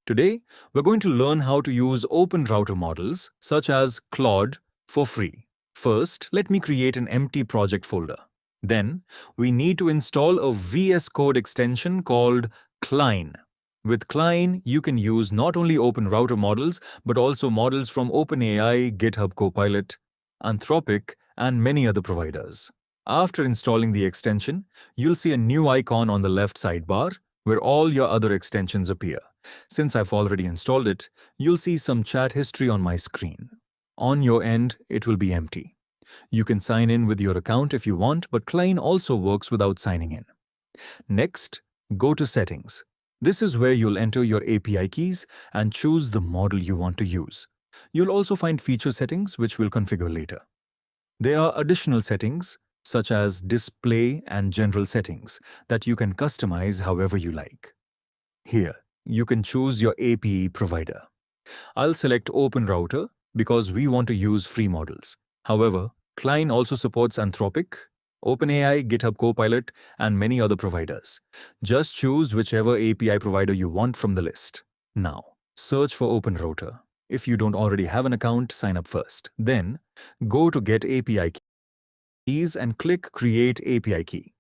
Today, we're going to learn how to use OpenRouter models such as Claude for free. First, let me create an empty project folder. Then, we need to install a VS Code extension called Cline. With Cline, you can use not only OpenRouter models, but also models from OpenAI, GitHub Copilot, Anthropic, and many other providers. After installing the extension, you'll see a new icon on the left sidebar where all your other extensions appear. Since I've already installed it, you'll see some chat history on my screen. On your end, it will be empty. You can sign in with your account if you want, but Cline also works without signing in. Next, go to Settings. This is where you'll enter your API keys and choose the model you want to use. You'll also find feature settings, which we'll configure later. There are additional settings, such as display and general settings, that you can customize however you like. Here, you can choose your API provider. I'll select OpenRouter because we want to use free models. However, Cline also supports Anthropic, OpenAI, GitHub Copilot, and many other providers. Just choose whichever API provider you want from the list. Now, search for OpenRouter. If you don't already have an account, sign up first. Then, go to Get API Keys and click Create API Key.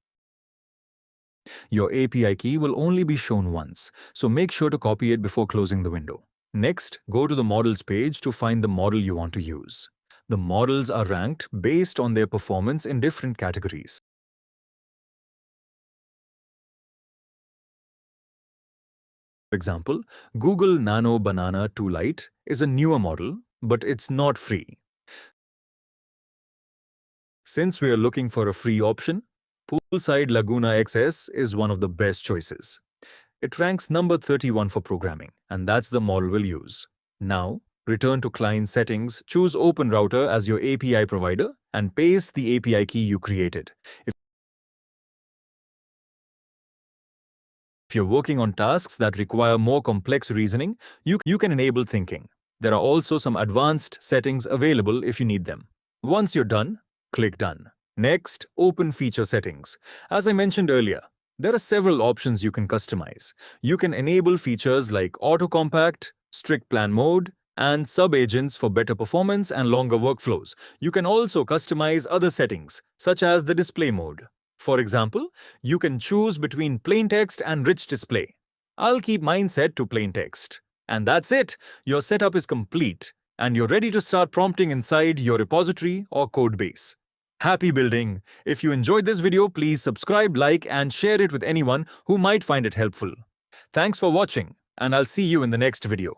Your API key will only be shown once, so make sure to copy it before closing the window. Next, go to the Models page to find the model you want to use. The models are ranked based on their performance in different categories. For example, Google Nano Banana 2 Lite is a newer model, but it's not free. Since we are looking for a free option, Poolside Laguna XS is one of the best choices. It ranks number 31 for programming, and that's the model we'll use. Now, return to Client Settings, choose OpenRouter as your API provider, and paste the API key you created. If you're working on tasks that require more complex reasoning, you can enable thinking. There are also some advanced settings available if you need them. Once you're done, click Done. Next, open feature settings. As I mentioned earlier, there are several options you can customize. You can enable features like auto compact, strict plan mode, and subagents for better performance and longer workflows. You can also customize other settings, such as the display mode. For example, you can choose between plain text and rich display. I'll keep mine set to plain text. And that's it. Your setup is complete, and you're ready to start prompting inside your repository or codebase. Happy building! If you enjoyed this video, please subscribe, like, and share it with anyone who might find it helpful. Thanks for watching, and I'll see you in the next video.